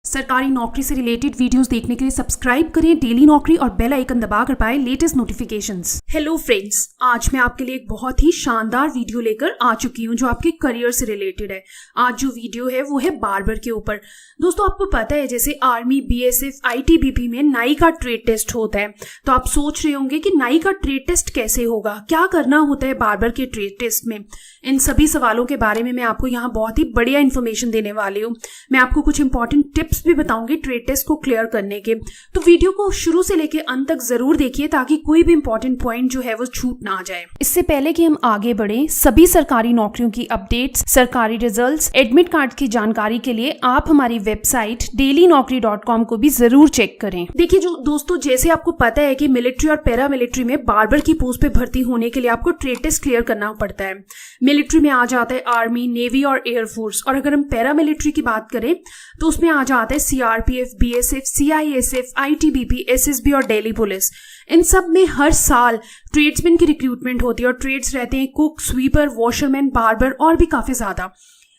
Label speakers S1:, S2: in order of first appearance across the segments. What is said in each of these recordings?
S1: सरकारी नौकरी से रिलेटेड वीडियोस देखने के लिए सब्सक्राइब करें डेली नौकरी और बेल आइकन दबाकर पाएं लेटेस्ट नोटिफिकेशंस। हेलो फ्रेंड्स, आज मैं आपके लिए एक बहुत ही शानदार वीडियो लेकर आ चुकी हूं जो आपके करियर से रिलेटेड है। आज जो वीडियो है वो है बार्बर के ऊपर। दोस्तों, आपको पता है जैसे आर्मी, बीएसएफ, आईटीबीपी में नाई का ट्रेड टेस्ट होता है, तो आप सोच रहे होंगे कि नाई का ट्रेड टेस्ट कैसे होगा, क्या करना होता है बार्बर के ट्रेड टेस्ट में। इन सभी सवालों के बारे में मैं आपको यहाँ बहुत ही बढ़िया इन्फॉर्मेशन देने वाली हूँ। मैं आपको कुछ इंपॉर्टेंट टिप्स भी बताऊंगी ट्रेड टेस्ट को क्लियर करने के, तो वीडियो को शुरू से लेकर अंत तक जरूर देखिए ताकि कोई भी इंपॉर्टेंट पॉइंट जो है वो छूट ना जाए। इससे पहले कि हम आगे बढ़े, सभी सरकारी नौकरियों की अपडेट्स, सरकारी रिजल्ट्स, एडमिट कार्ड की जानकारी के लिए आप हमारी वेबसाइट dailynaukri.com को भी जरूर चेक करें। देखिए दोस्तों, जैसे आपको पता है कि मिलिट्री और पैरा मिलिट्री में बार्बर की पोस्ट पे भर्ती होने के लिए आपको ट्रेड टेस्ट क्लियर करना पड़ता है। मिलिट्री में आ जाता है आर्मी, नेवी और एयरफोर्स, और अगर हम पैरा मिलिट्री की बात करें तो उसमें आ जाता है CRPF, BSF, CISF, ITBP, SSB और दिल्ली पुलिस। इन सब में हर साल ट्रेड्समैन की रिक्रूटमेंट होती है और ट्रेड्स रहते हैं कुक, स्वीपर, वॉशरमैन, बार्बर और भी काफी ज्यादा।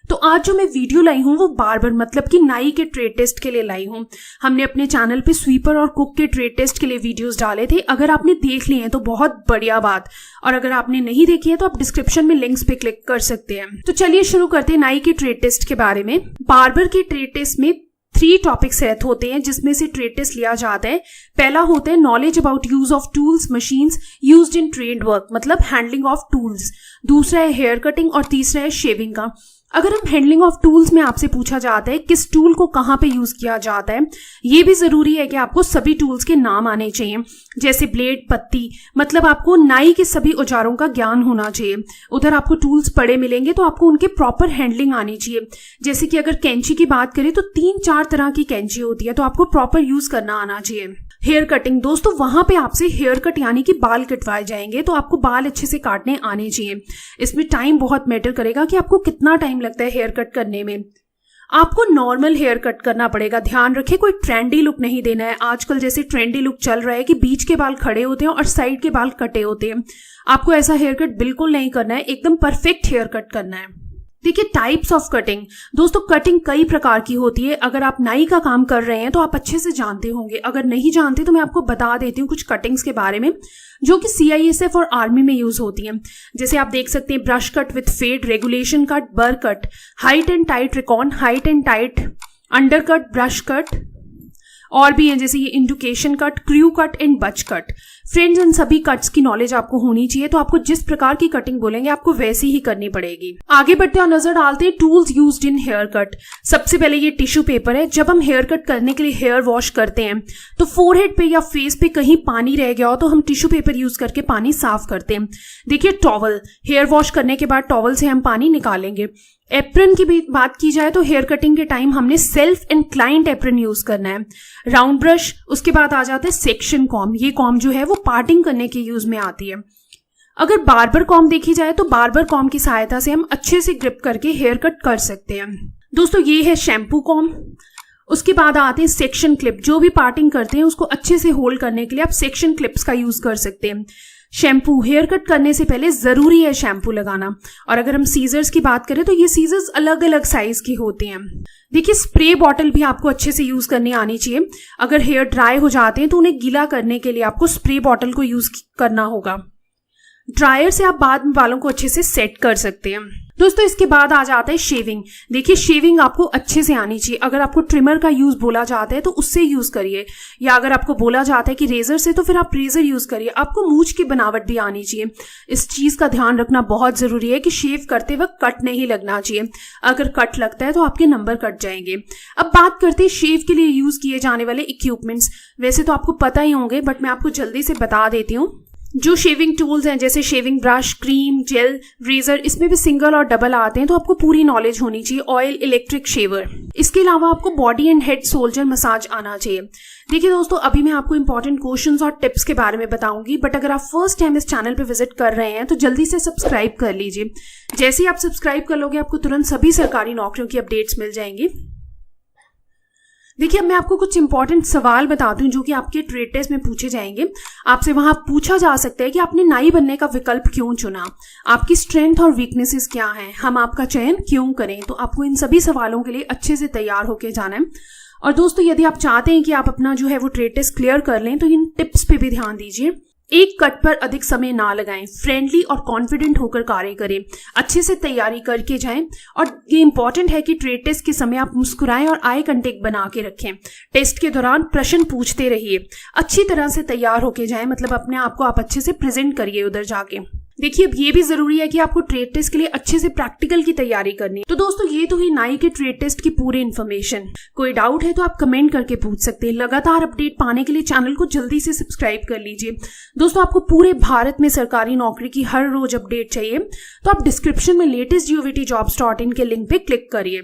S1: तो आज जो मैं वीडियो लाई हूँ वो बार्बर मतलब कि नाई के ट्रेड टेस्ट के लिए लाई हूँ। हमने अपने चैनल पे स्वीपर और कुक के ट्रेड टेस्ट के लिए वीडियोस डाले थे। अगर आपने देख लिए हैं तो बहुत बढ़िया बात, और अगर आपने नहीं देखी है तो आप डिस्क्रिप्शन में लिंक्स पे क्लिक कर सकते हैं। तो चलिए शुरू करते हैं नाई के ट्रेड टेस्ट के बारे में। बार्बर के ट्रेड टेस्ट में 3 टॉपिक्स सेट होते हैं जिसमें से ट्रेड टेस्ट लिया जाता है। पहला होता है knowledge about use of tools, machines used in trade work, मतलब हैंडलिंग ऑफ टूल्स। दूसरा है हेयर कटिंग और तीसरा है शेविंग का। अगर हम हैंडलिंग ऑफ टूल्स में आपसे पूछा जाता है किस टूल को कहाँ पे यूज किया जाता है, ये भी जरूरी है कि आपको सभी टूल्स के नाम आने चाहिए, जैसे ब्लेड, पत्ती, मतलब आपको नाई के सभी औजारों का ज्ञान होना चाहिए। उधर आपको टूल्स पड़े मिलेंगे तो आपको उनके प्रॉपर हैंडलिंग आनी चाहिए। जैसे कि अगर कैंची की बात करें तो 3-4 तरह की कैंची होती है, तो आपको प्रॉपर यूज करना आना चाहिए। हेयर कटिंग, दोस्तों वहां पे आपसे हेयर कट यानी कि बाल कटवाए जाएंगे, तो आपको बाल अच्छे से काटने आने चाहिए। इसमें टाइम बहुत मैटर करेगा कि आपको कितना टाइम लगता है हेयर कट करने में। आपको नॉर्मल हेयर कट करना पड़ेगा। ध्यान रखें, कोई ट्रेंडी लुक नहीं देना है। आजकल जैसे ट्रेंडी लुक चल रहा है कि बीच के बाल खड़े होते हैं और साइड के बाल कटे होते हैं, आपको ऐसा हेयर कट बिल्कुल नहीं करना है। एकदम परफेक्ट हेयर कट करना है। देखिए टाइप्स ऑफ कटिंग, दोस्तों कटिंग कई प्रकार की होती है। अगर आप नाई का काम कर रहे हैं तो आप अच्छे से जानते होंगे, अगर नहीं जानते तो मैं आपको बता देती हूँ कुछ कटिंग्स के बारे में जो कि सीआईएसएफ और आर्मी में यूज होती हैं। जैसे आप देख सकते हैं brush cut with fade, regulation cut, bur cut, high and tight recon, high and tight, under cut, brush cut, और भी हैं जैसे ये induction cut, crew cut and butch cut. Friends, इन सभी कट्स की नॉलेज आपको होनी चाहिए, तो आपको जिस प्रकार की कटिंग बोलेंगे आपको वैसी ही करनी पड़ेगी। आगे बढ़ते हैं, नजर डालते हैं tools used in hair cut. सबसे पहले ये टिश्यू पेपर है। जब हम हेयर कट करने के लिए हेयर वॉश करते हैं तो फोरहेड पे या फेस पे कहीं पानी रह गया हो तो हम टिश्यू पेपर यूज करके पानी साफ करते हैं। देखिए टॉवल, हेयर वॉश करने के बाद टॉवल से हम पानी निकालेंगे। एप्रन की भी बात की जाए तो हेयर कटिंग के टाइम हमने सेल्फ इंक्लाइंड एप्रन यूज करना है। राउंड ब्रश, उसके बाद आ जाता है सेक्शन कॉम। ये कॉम जो है वो पार्टिंग करने के यूज में आती है। अगर बार्बर कॉम देखी जाए तो बार्बर कॉम की सहायता से हम अच्छे से ग्रिप करके हेयर कट कर सकते हैं। दोस्तों ये है शैम्पू कॉम। उसके बाद आते हैं सेक्शन क्लिप। जो भी पार्टिंग करते हैं उसको अच्छे से होल्ड करने के लिए आप सेक्शन क्लिप्स का यूज कर सकते हैं। शैम्पू, हेयर कट करने से पहले जरूरी है शैम्पू लगाना। और अगर हम सीजर्स की बात करें तो ये सीजर्स अलग अलग साइज की होती हैं। देखिए स्प्रे बॉटल भी आपको अच्छे से यूज करनी आनी चाहिए। अगर हेयर ड्राई हो जाते हैं तो उन्हें गीला करने के लिए आपको स्प्रे बॉटल को यूज करना होगा। ड्रायर से आप बाद में बालों को अच्छे से सेट कर सकते हैं। दोस्तों इसके बाद आ जाता है शेविंग। देखिए शेविंग आपको अच्छे से आनी चाहिए। अगर आपको ट्रिमर का यूज बोला जाता है तो उससे यूज करिए, या अगर आपको बोला जाता है कि रेजर से तो फिर आप रेजर यूज करिए। आपको मूंछ की बनावट भी आनी चाहिए। इस चीज का ध्यान रखना बहुत जरूरी है कि शेव करते वक्त कट नहीं लगना चाहिए। अगर कट लगता है तो आपके नंबर कट जाएंगे। अब बात करते हैं शेव के लिए यूज किए जाने वाले इक्विपमेंट्स। वैसे तो आपको पता ही होंगे बट मैं आपको जल्दी से बता देती हूँ। जो शेविंग टूल्स हैं जैसे shaving brush, cream, gel, razor, इसमें भी सिंगल और डबल आते हैं, तो आपको पूरी नॉलेज होनी चाहिए। ऑयल, इलेक्ट्रिक शेवर, इसके अलावा आपको body and head soldier massage आना चाहिए। देखिए दोस्तों, अभी मैं आपको इंपॉर्टेंट क्वेश्चंस और टिप्स के बारे में बताऊंगी, बट अगर आप फर्स्ट टाइम इस चैनल पे विजिट कर रहे हैं तो जल्दी से सब्सक्राइब कर लीजिए। जैसे ही आप सब्सक्राइब कर लोगे आपको तुरंत सभी सरकारी नौकरियों की अपडेट्स मिल जाएंगी। देखिए अब मैं आपको कुछ इंपॉर्टेंट सवाल बताती हूँ जो कि आपके ट्रेड टेस्ट में पूछे जाएंगे। आपसे वहां पूछा जा सकता है कि आपने नाई बनने का विकल्प क्यों चुना, आपकी स्ट्रेंथ और वीकनेसेस क्या हैं, हम आपका चयन क्यों करें। तो आपको इन सभी सवालों के लिए अच्छे से तैयार होकर जाना है। और दोस्तों यदि आप चाहते हैं कि आप अपना जो है वो ट्रेड टेस्ट क्लियर कर लें तो इन टिप्स पे भी ध्यान दीजिए। एक कट पर अधिक समय ना लगाएं, फ्रेंडली और कॉन्फिडेंट होकर कार्य करें, अच्छे से तैयारी करके जाएं और ये इंपॉर्टेंट है कि ट्रेड टेस्ट के समय आप मुस्कुराएं और आई कांटेक्ट बना के रखें। टेस्ट के दौरान प्रश्न पूछते रहिए, अच्छी तरह से तैयार होके जाएं, मतलब अपने आप को आप अच्छे से प्रेजेंट करिए उधर जाके। देखिए अब ये भी जरूरी है कि आपको ट्रेड टेस्ट के लिए अच्छे से प्रैक्टिकल की तैयारी करनी। तो दोस्तों ये तो ही नाई के ट्रेड टेस्ट की पूरी इन्फॉर्मेशन। कोई डाउट है तो आप कमेंट करके पूछ सकते हैं। लगातार अपडेट पाने के लिए चैनल को जल्दी से सब्सक्राइब कर लीजिए। दोस्तों आपको पूरे भारत में सरकारी नौकरी की हर रोज अपडेट चाहिए तो आप डिस्क्रिप्शन में लेटेस्ट GOVT jobs.in के लिंक पे क्लिक करिए।